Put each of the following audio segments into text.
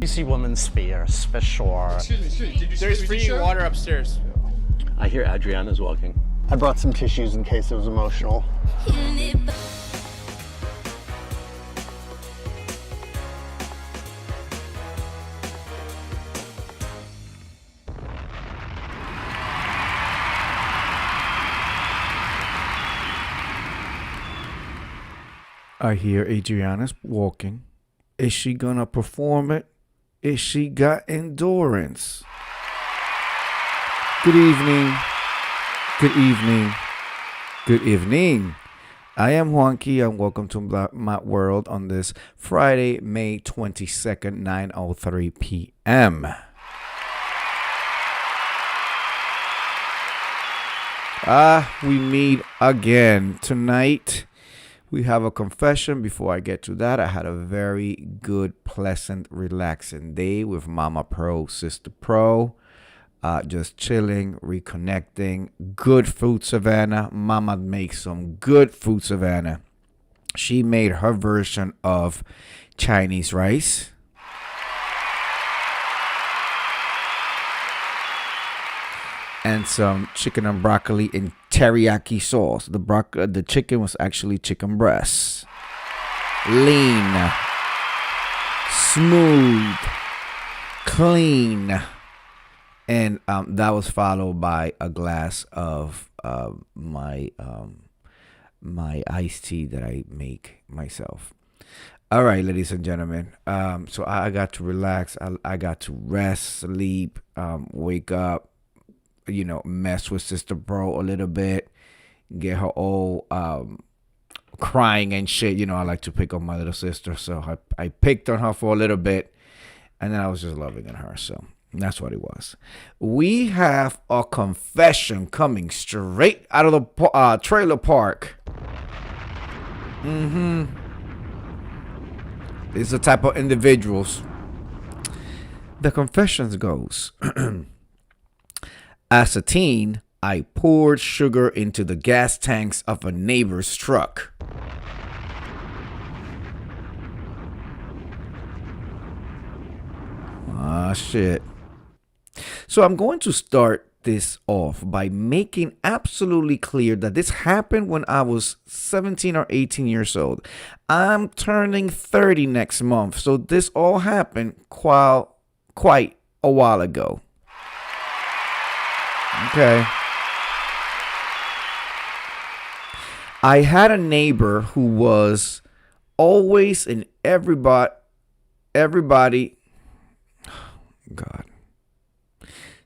You see women's spears, for sure. Excuse me. Did you see There's the free show? water upstairs. I hear Adriana's walking. I brought some tissues in case it was emotional. I hear Adriana's walking. Is she gonna perform it? Is she got endurance? Good evening. Good evening. Good evening. I am Juanqui and welcome to my world on this Friday, May 22nd, 9:03 p.m. We meet again tonight. We have a confession. Before I get to that, I had a very good, pleasant, relaxing day with Mama Pro, Sister Pro. Just chilling, reconnecting. Good food, Savannah. Mama makes some good food, Savannah. She made her version of Chinese rice. And some chicken and broccoli in teriyaki sauce. The chicken was actually chicken breast. Lean, smooth, clean. And that was followed by a glass of my iced tea that I make myself. All right, ladies and gentlemen. So I got to relax. I got to rest, sleep, wake up. Mess with Sister Bro a little bit, get her all crying and shit. I like to pick on my little sister, so I picked on her for a little bit, and then I was just loving on her. So that's what it was. We have a confession coming straight out of the trailer park. It's the type of individuals. The confessions goes. As a teen, I poured sugar into the gas tanks of a neighbor's truck. Shit. So I'm going to start this off by making absolutely clear that this happened when I was 17 or 18 years old. I'm turning 30 next month, so this all happened quite a while ago. Okay. I had a neighbor who was always in everybody. God.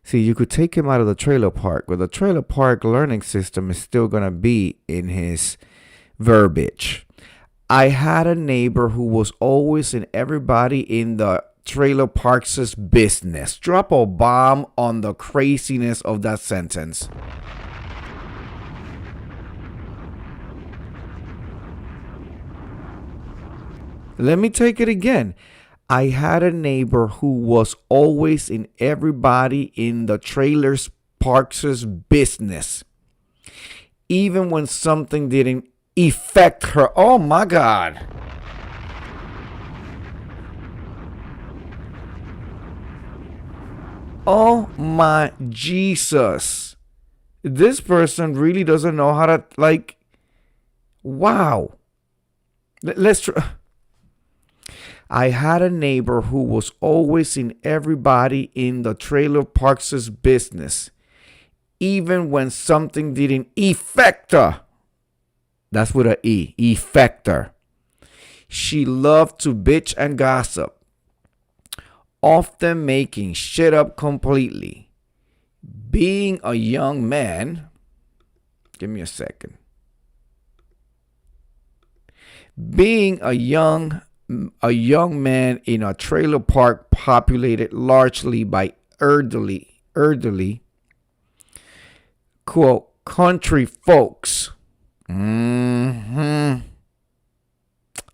See, you could take him out of the trailer park, but the trailer park learning system is still going to be in his verbiage. I had a neighbor who was always in everybody in the trailer parks' business. Drop a bomb on the craziness of that sentence. Let me take it again. I had a neighbor who was always in everybody in the trailer parks' business. Even when something didn't affect her. Oh my God. Oh my Jesus. This person really doesn't know how to, wow. Let's try. I had a neighbor who was always in everybody in the trailer parks' business. Even when something didn't affect her. That's with an E. Affect her. She loved to bitch and gossip. Often making shit up completely. Being a young man. Give me a second. Being a young man in a trailer park populated largely by elderly, quote, country folks.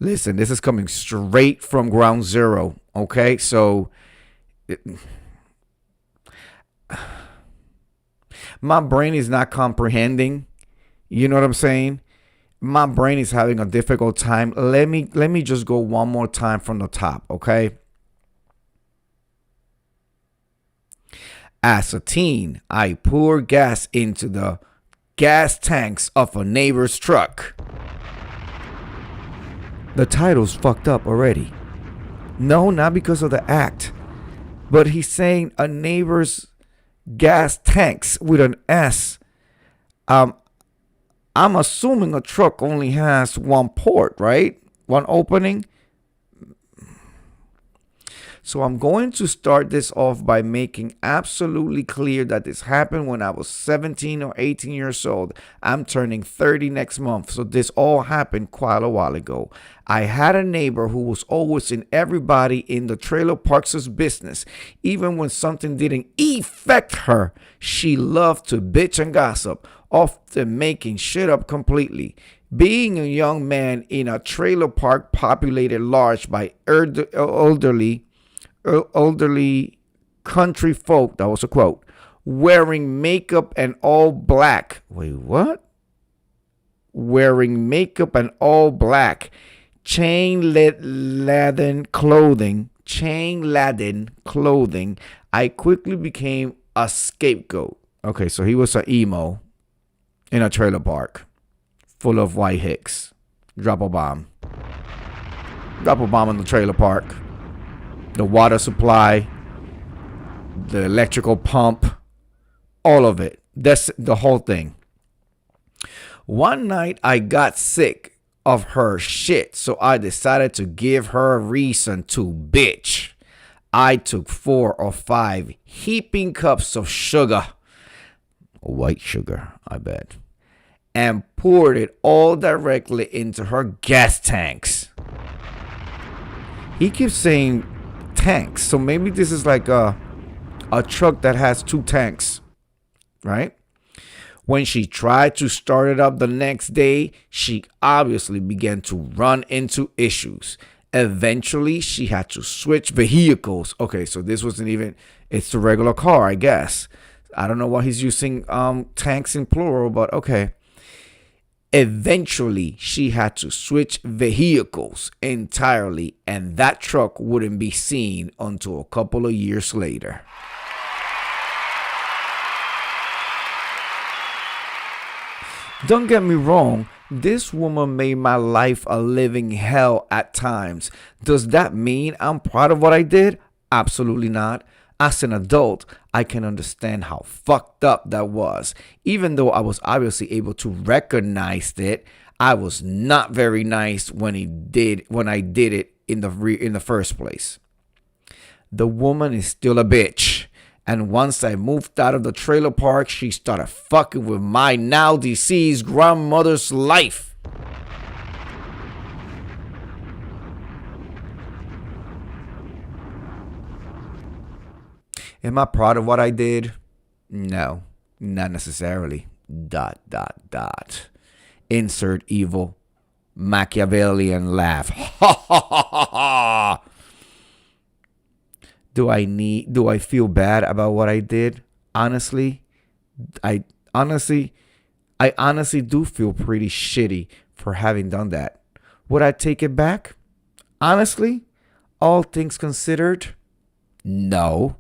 Listen, this is coming straight from ground zero. Okay, so my brain is not comprehending. You know what I'm saying? My brain is having a difficult time. Let me just go one more time from the top, okay? As a teen, I poured gas into the gas tanks of a neighbor's truck. The title's fucked up already. No, not because of the act, but he's saying a neighbor's gas tanks with an S. I'm assuming a truck only has one port, right? One opening. So I'm going to start this off by making absolutely clear that this happened when I was 17 or 18 years old. I'm turning 30 next month, so this all happened quite a while ago. I had a neighbor who was always in everybody in the trailer parks' business. Even when something didn't affect her, she loved to bitch and gossip, often making shit up completely. Being a young man in a trailer park populated large by elderly country folk, that was a quote, wearing makeup and all black. Wait, what? Wearing makeup and all black, chain-laden clothing. I quickly became a scapegoat. Okay, so he was an emo in a trailer park full of white hicks. Drop a bomb in the trailer park. The water supply, the electrical pump, all of it. That's the whole thing. One night I got sick of her shit, so I decided to give her a reason to bitch. I took 4 or 5 heaping cups of sugar, white sugar, I bet, and poured it all directly into her gas tanks. He keeps saying tanks, so maybe this is like a truck that has 2 tanks, right? When she tried to start it up the next day, she obviously began to run into issues. Eventually, she had to switch vehicles. Okay, so this wasn't even, it's a regular car, I guess. I don't know why he's using tanks in plural, but okay. Eventually, she had to switch vehicles entirely, and that truck wouldn't be seen until a couple of years later. Don't get me wrong, this woman made my life a living hell at times. Does that mean I'm proud of what I did? Absolutely not. As an adult, I can understand how fucked up that was. Even though I was obviously able to recognize it, I was not very nice when I did it in the first place. The woman is still a bitch. And once I moved out of the trailer park, she started fucking with my now deceased grandmother's life. Am I proud of what I did? No, not necessarily. ... Insert evil Machiavellian laugh. Ha ha ha ha ha. Do I feel bad about what I did? Honestly, I honestly do feel pretty shitty for having done that. Would I take it back? Honestly, all things considered, no.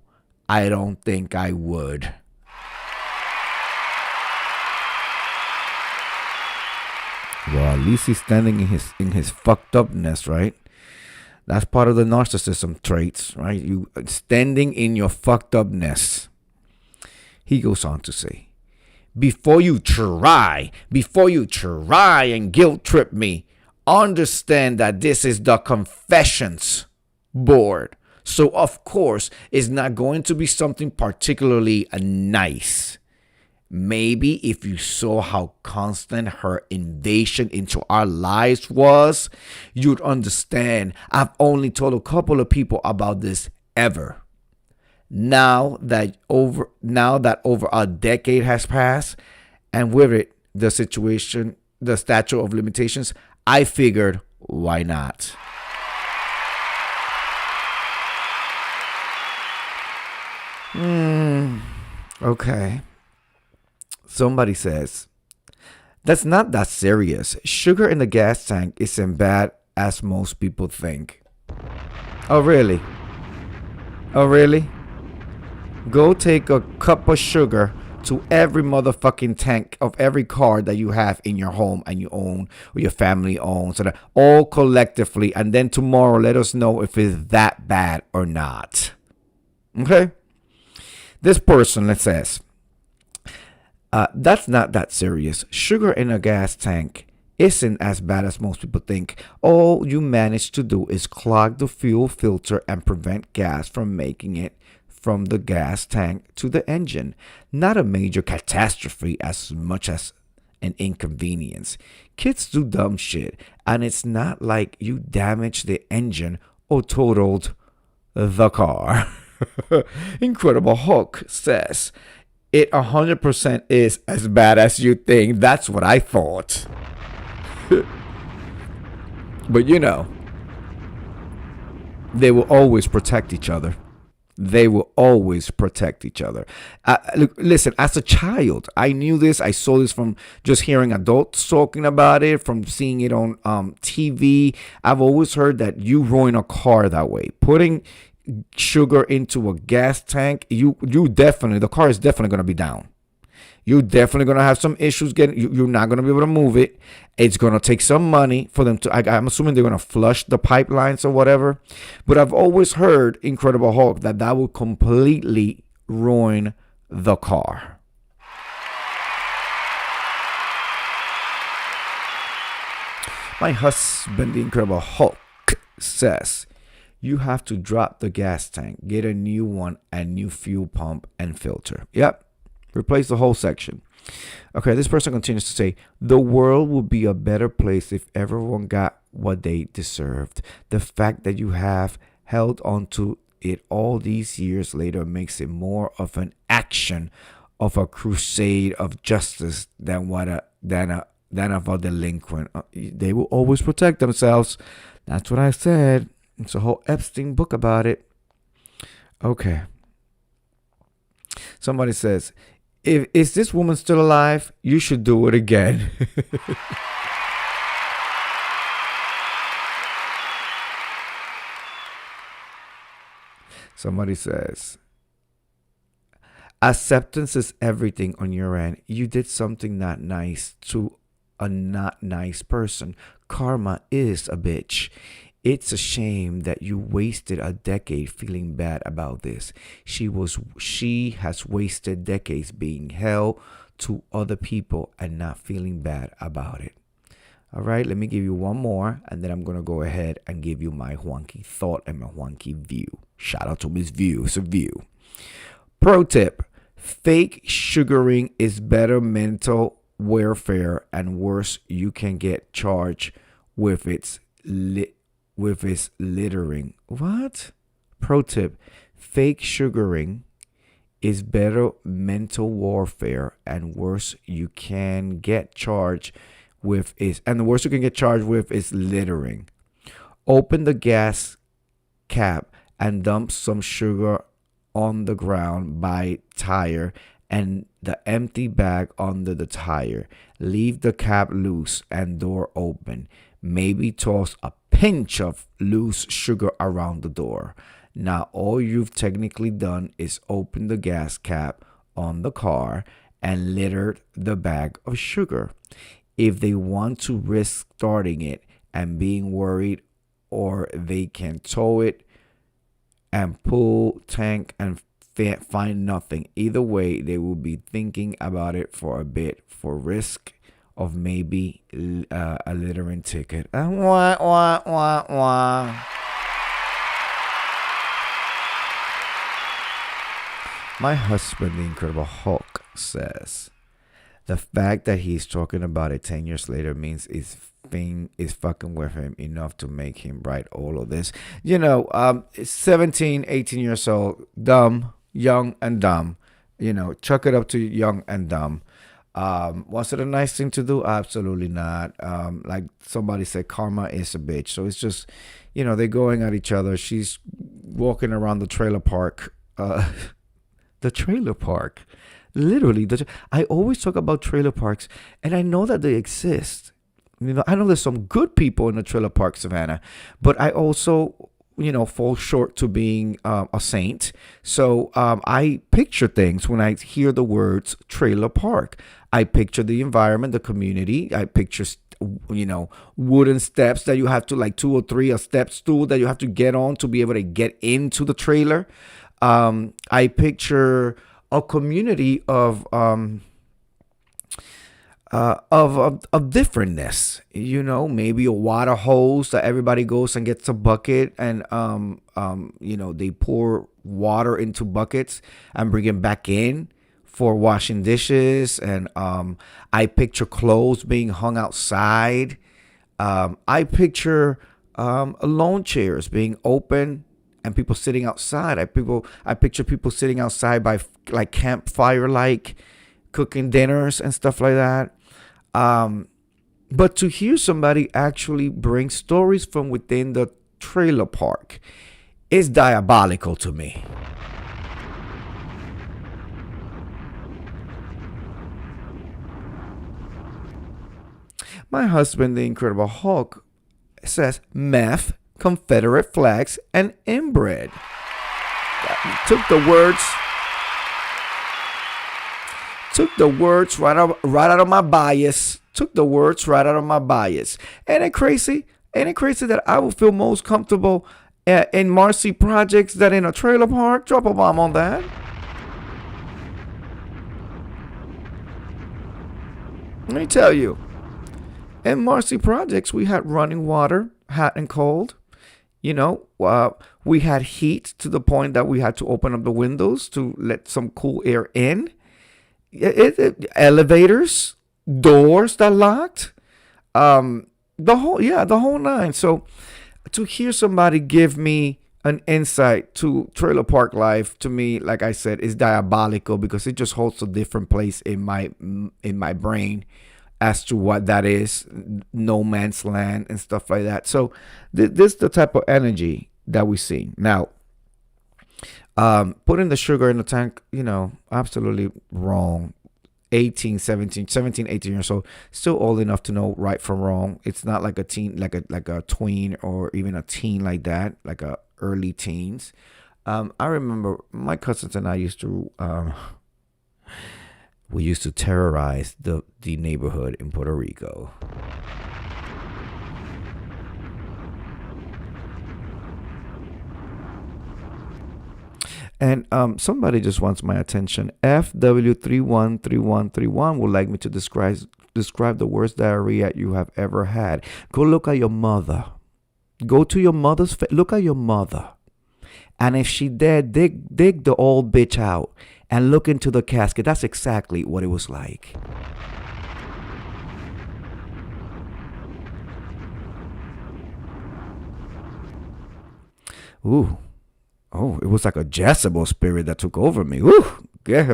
I don't think I would. Well, at least he's standing in his fucked upness, right? That's part of the narcissism traits, right? You standing in your fucked upness. He goes on to say, before you try and guilt trip me, understand that this is the confessions board. So, of course, it's not going to be something particularly nice. Maybe if you saw how constant her invasion into our lives was, you'd understand I've only told a couple of people about this ever. Now that over a decade has passed, and with it, the statute of limitations, I figured, why not? Okay. Somebody says, that's not that serious. Sugar in the gas tank isn't bad as most people think. Oh, really? Go take a cup of sugar to every motherfucking tank of every car that you have in your home and you own or your family owns, so that all collectively, and then tomorrow let us know if it's that bad or not. Okay? This person, it says, that's not that serious. Sugar in a gas tank isn't as bad as most people think. All you manage to do is clog the fuel filter and prevent gas from making it from the gas tank to the engine. Not a major catastrophe as much as an inconvenience. Kids do dumb shit, and it's not like you damaged the engine or totaled the car. Incredible Hulk says, it 100% is as bad as you think. That's what I thought. But you know, they will always protect each other. They will always protect each other. Listen, as a child, I knew this. I saw this from just hearing adults talking about it, from seeing it on TV. I've always heard that you ruin a car that way. Putting sugar into a gas tank, you definitely, the car is definitely going to be down. You're definitely going to have some issues getting, you're not going to be able to move it. It's going to take some money for them to, I'm assuming they're going to flush the pipelines or whatever. But I've always heard, Incredible Hulk, that will completely ruin the car. My husband, the Incredible Hulk, says, you have to drop the gas tank, get a new one, and new fuel pump and filter. Yep. Replace the whole section. Okay, this person continues to say, the world would be a better place if everyone got what they deserved. The fact that you have held on to it all these years later makes it more of an action of a crusade of justice than of a delinquent. They will always protect themselves. That's what I said. It's a whole Epstein book about it. Okay. Somebody says, is this woman still alive? You should do it again. Somebody says, acceptance is everything on your end. You did something not nice to a not nice person. Karma is a bitch. It's a shame that you wasted a decade feeling bad about this. She has wasted decades being hell to other people and not feeling bad about it. All right, let me give you one more, and then I'm going to go ahead and give you my wonky thought and my wonky view. Shout out to Miss View. It's a view. Pro tip, fake sugaring is better mental warfare and worse, you can get charged with its littering. What? Pro tip, fake sugaring is better mental warfare and worse you can get charged with is littering. Open the gas cap and dump some sugar on the ground by tire and the empty bag under the tire. Leave the cap loose and door open. Maybe toss a pinch of loose sugar around the door. Now all you've technically done is open the gas cap on the car and littered the bag of sugar. If they want to risk starting it and being worried, or they can tow it and pull tank and find nothing. Either way, they will be thinking about it for a bit for risk of maybe a littering ticket. Wah, wah, wah, wah. My husband, the Incredible Hulk, says, the fact that he's talking about it 10 years later means his thing is fucking with him enough to make him write all of this. 17, 18 years old, dumb, young and dumb. Chuck it up to young and dumb. Was it a nice thing to do? Absolutely not. Like somebody said, karma is a bitch. So it's just, they're going at each other. She's walking around the trailer park. The trailer park. Literally. I always talk about trailer parks, and I know that they exist. I know there's some good people in the trailer park, Savannah, but I also fall short to being a saint. So I picture things when I hear the words trailer park. I picture the environment, the community. I picture, wooden steps that you have to, like two or three, a step stool that you have to get on to be able to get into the trailer. I picture a community of differentness, maybe a water hose that everybody goes and gets a bucket, and they pour water into buckets and bring it back in for washing dishes. And I picture clothes being hung outside. I picture lawn chairs being open and people sitting outside. I picture people sitting outside by like campfire, like cooking dinners and stuff like that. But to hear somebody actually bring stories from within the trailer park is diabolical to me. My husband, the Incredible Hulk, says meth, Confederate flags, and inbred. Took the words right out of my bias. Ain't it crazy? That I will feel most comfortable in Marcy Projects than in a trailer park? Drop a bomb on that. Let me tell you. In Marcy Projects, we had running water, hot and cold. We had heat to the point that we had to open up the windows to let some cool air in. Elevators, doors that locked, the whole nine. So to hear somebody give me an insight to trailer park life, to me, like I said, is diabolical, because it just holds a different place in my brain as to what that is, no man's land and stuff like that. So this is the type of energy that we see now. Putting the sugar in the tank, absolutely wrong. 18 years old, still old enough to know right from wrong. It's not like a teen, like a tween, or even a teen like that, like a early teens. I remember my cousins and I used to terrorize the neighborhood in Puerto Rico. And somebody just wants my attention. FW313131 would like me to describe the worst diarrhea you have ever had. Go look at your mother. Go to your mother's face. Look at your mother. And if she dead, dig the old bitch out and look into the casket. That's exactly what it was like. Ooh. Oh, it was like a Jezebel spirit that took over me. Ooh, get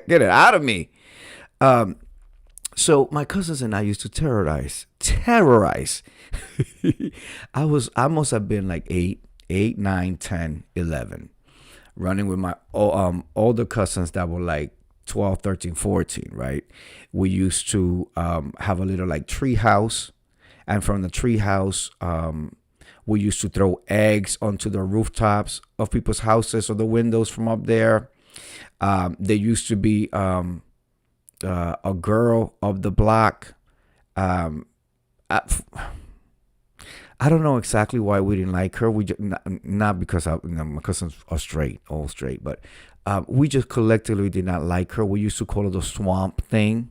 it out of me. So my cousins and I used to terrorize. I must have been like 8, 9, 10, 11, running with my older cousins that were like 12, 13, 14, right? We used to have a little like tree house, and from the tree house, we used to throw eggs onto the rooftops of people's houses or the windows from up there. There used to be a girl of the block. I don't know exactly why we didn't like her. We just, not because my cousins are all straight, but we just collectively did not like her. We used to call her the Swamp Thing,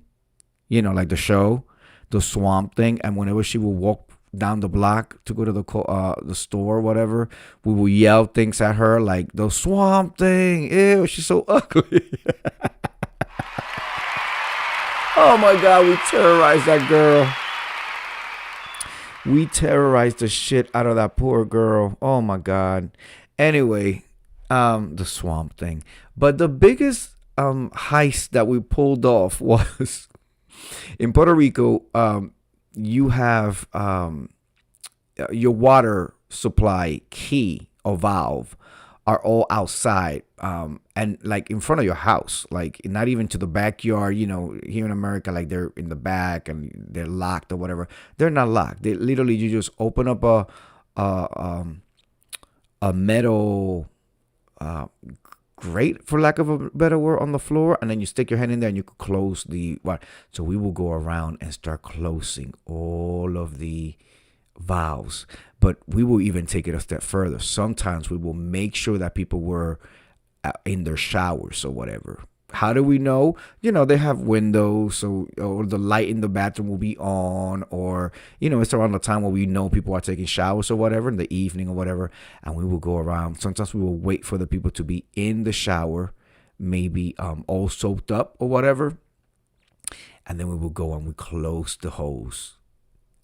like the show, the Swamp Thing. And whenever she would walk down the block to go to the store or whatever, we would yell things at her like the Swamp Thing. Ew, she's so ugly. Oh my God, we terrorized that girl. We terrorized the shit out of that poor girl. Oh my God. Anyway, the Swamp Thing. But the biggest heist that we pulled off was in Puerto Rico. You have your water supply key or valve are all outside, and like in front of your house, like not even to the backyard. Here in America, like they're in the back and they're locked or whatever. They're not locked. They literally, you just open up a metal grate, for lack of a better word, on the floor, and then you stick your hand in there and you could close the what. So we will go around and start closing all of the valves, but we will even take it a step further. Sometimes we will make sure that people were in their showers or whatever. How do we know? They have windows, so or the light in the bathroom will be on, or it's around the time where we know people are taking showers or whatever in the evening or whatever, and we will go around. Sometimes we will wait for the people to be in the shower, maybe all soaked up or whatever, and then we will go and we close the hose.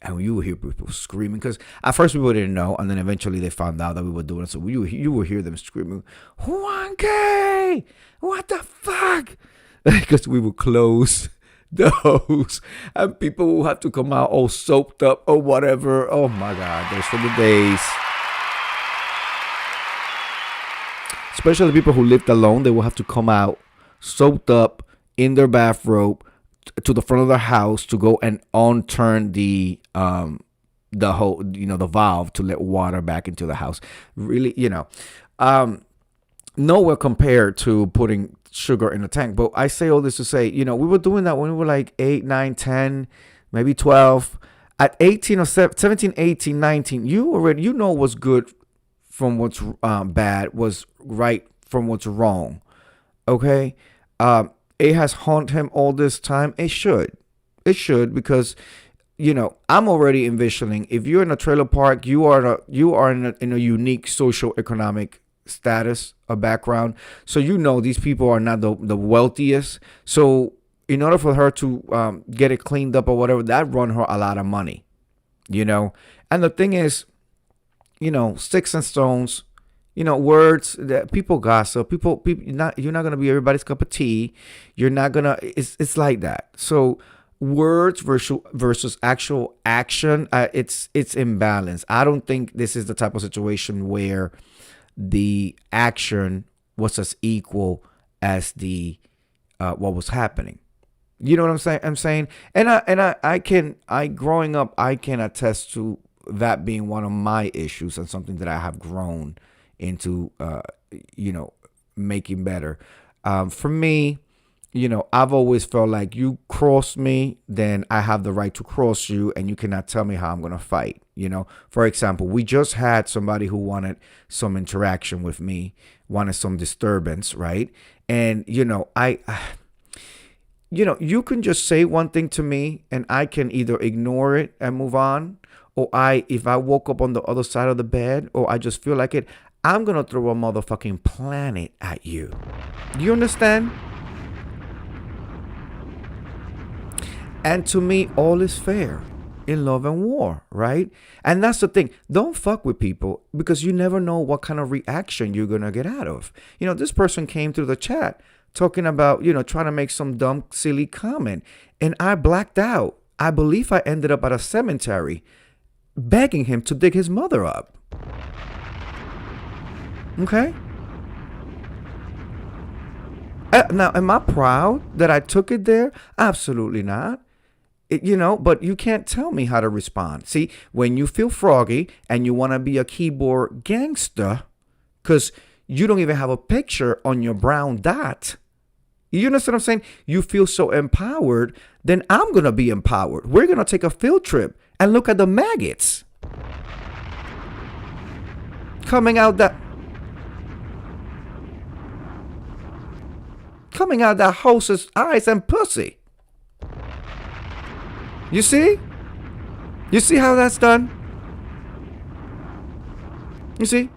And you will hear people screaming, because at first people didn't know, and then eventually they found out that we were doing it. So you will hear them screaming, "Juanque, what the fuck?" Because we will close the hose, and people will have to come out all soaked up or whatever. Oh my God, those were the days. Especially people who lived alone, they will have to come out soaked up in their bathrobe to the front of the house to go and unturn the whole the valve to let water back into the house. Really, nowhere compared to putting sugar in a tank. But I say all this to say, we were doing that when we were like 8, 9, 10, maybe 12. At 18 or 17, 18, 19, you know what's good from what's bad, was right from what's wrong. Okay. It has haunted him all this time. It should, because I'm already envisioning, if you're in a trailer park, you are in a unique social economic status, a background. So these people are not the wealthiest. So in order for her to get it cleaned up or whatever, that run her a lot of money. And the thing is, sticks and stones. Words that people gossip, people, you're not going to be everybody's cup of tea. You're not going to, it's like that. So words versus actual action, it's imbalance. I don't think this is the type of situation where the action was as equal as the, what was happening. You know what I'm saying? And growing up, I can attest to that being one of my issues and something that I have grown into making better. For me, I've always felt like you cross me, then I have the right to cross you, and you cannot tell me how I'm going to fight. For example, we just had somebody who wanted some interaction with me, wanted some disturbance, right? And I you can just say one thing to me and I can either ignore it and move on, or if I woke up on the other side of the bed, or I just feel like it, I'm going to throw a motherfucking planet at you. Do you understand? And to me, all is fair in love and war, right? And that's the thing. Don't fuck with people, because you never know what kind of reaction you're going to get out of. This person came through the chat talking about, trying to make some dumb, silly comment. And I blacked out. I believe I ended up at a cemetery begging him to dig his mother up. Okay. Now, am I proud that I took it there? Absolutely not. But you can't tell me how to respond. See, when you feel froggy and you want to be a keyboard gangster, because you don't even have a picture on your brown dot. You understand what I'm saying? You feel so empowered, then I'm going to be empowered. We're going to take a field trip and look at the maggots coming out that host's eyes and pussy. You see? You see how that's done? You see?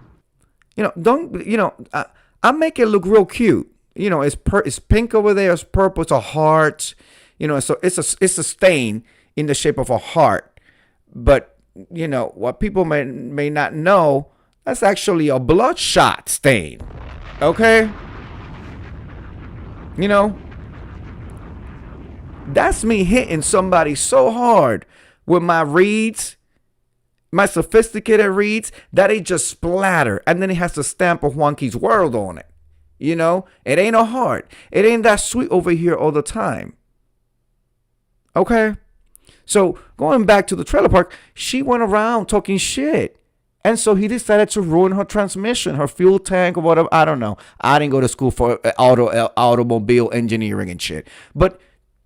I make it look real cute. It's pink over there. It's purple. It's a heart. So it's a stain in the shape of a heart. But what people may not know, that's actually a bloodshot stain. Okay. That's me hitting somebody so hard with my reeds, my sophisticated reeds, that it just splatter. And then it has the stamp of Juanque's World on it. It ain't a heart. It ain't that sweet over here all the time. Okay? So going back to the trailer park, she went around talking shit. And so he decided to ruin her transmission, her fuel tank, or whatever. I don't know. I didn't go to school for automobile engineering and shit. But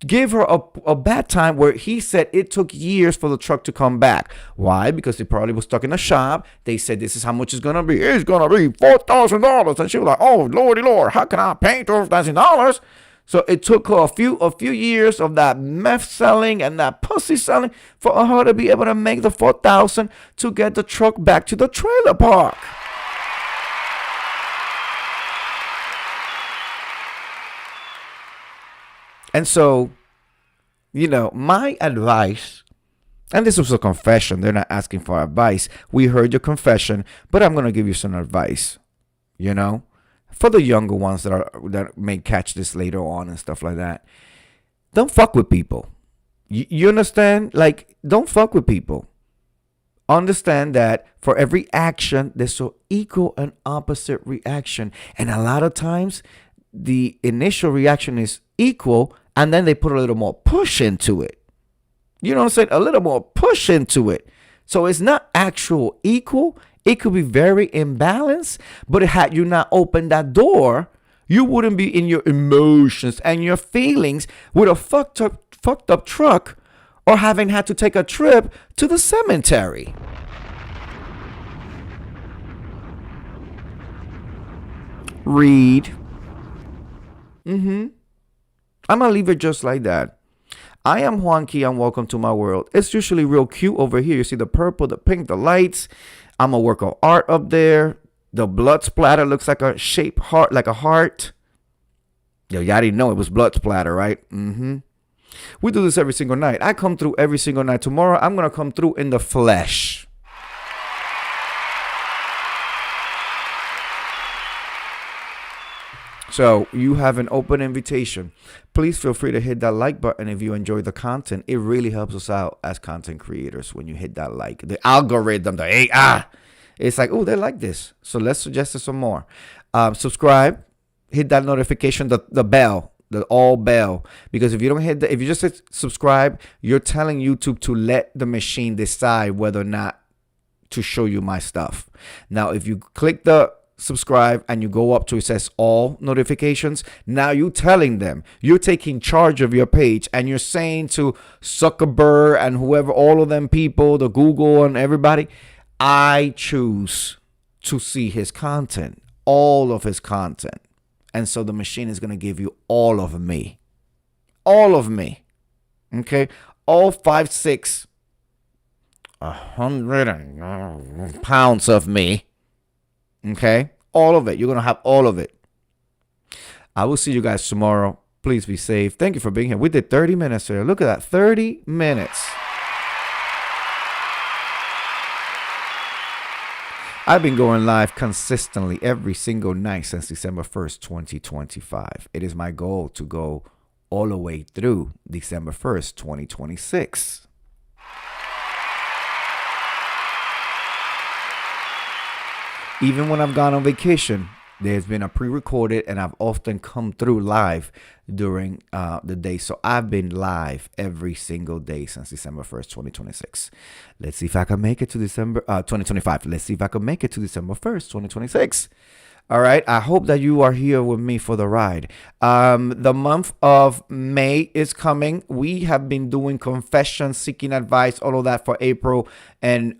give her a bad time where he said it took years for the truck to come back. Why? Because it probably was stuck in the shop. They said, this is how much it's going to be. It's going to be $4,000. And she was like, oh, Lordy Lord, how can I pay $12,000? So it took her a few years of that meth selling and that pussy selling for her to be able to make the $4,000 to get the truck back to the trailer park. And so, my advice, and this was a confession. They're not asking for advice. We heard your confession, but I'm going to give you some advice, for the younger ones that may catch this later on and stuff like that. Don't fuck with people. You understand? Like, don't fuck with people. Understand that for every action, there's an equal and opposite reaction. And a lot of times, the initial reaction is equal, and then they put a little more push into it. You know what I'm saying? A little more push into it. So it's not actual equal. It could be very imbalanced, but had you not opened that door, you wouldn't be in your emotions and your feelings with a fucked up truck or having had to take a trip to the cemetery. Read. I'm going to leave it just like that. I am Juanqui and welcome to my world. It's usually real cute over here. You see the purple, the pink, the lights. I'm a work of art up there. The blood splatter looks like a shaped heart, like a heart. Yo, y'all didn't know it was blood splatter, right? We do this every single night. I come through every single night. Tomorrow, I'm going to come through in the flesh. So you have an open invitation. Please feel free to hit that like button if you enjoy the content. It really helps us out as content creators when you hit that like. The algorithm, the AI, it's like, oh, they like this. So let's suggest it some more. Subscribe, hit that notification, the bell, the all bell. Because if you don't hit if you just hit subscribe, you're telling YouTube to let the machine decide whether or not to show you my stuff. Now, if you click the subscribe and you go up to it says all notifications, now you telling them you're taking charge of your page and you're saying to Zuckerberg and whoever, all of them people, the Google and everybody, I choose to see his content, all of his content. And so the machine is going to give you all of me, okay, all 5, 6, 100 pounds of me. Okay, all of it. You're going to have all of it. I will see you guys tomorrow. Please be safe. Thank you for being here. We did 30 minutes here. Look at that, 30 minutes. I've been going live consistently every single night since December 1st, 2025. It is my goal to go all the way through December 1st, 2026. Even when I've gone on vacation, there's been a pre-recorded and I've often come through live during the day. So I've been live every single day since December 1st, 2026. Let's see if I can make it to December 2025. Let's see if I can make it to December 1st, 2026. All right. I hope that you are here with me for the ride. The month of May is coming. We have been doing confessions, seeking advice, all of that for April and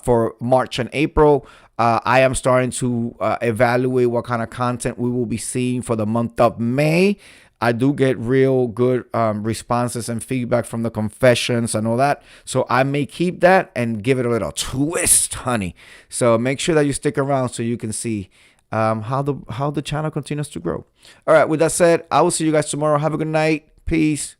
for March and April. I am starting to evaluate what kind of content we will be seeing for the month of May. I do get real good responses and feedback from the confessions and all that. So I may keep that and give it a little twist, honey. So make sure that you stick around so you can see how the channel continues to grow. All right. With that said, I will see you guys tomorrow. Have a good night. Peace.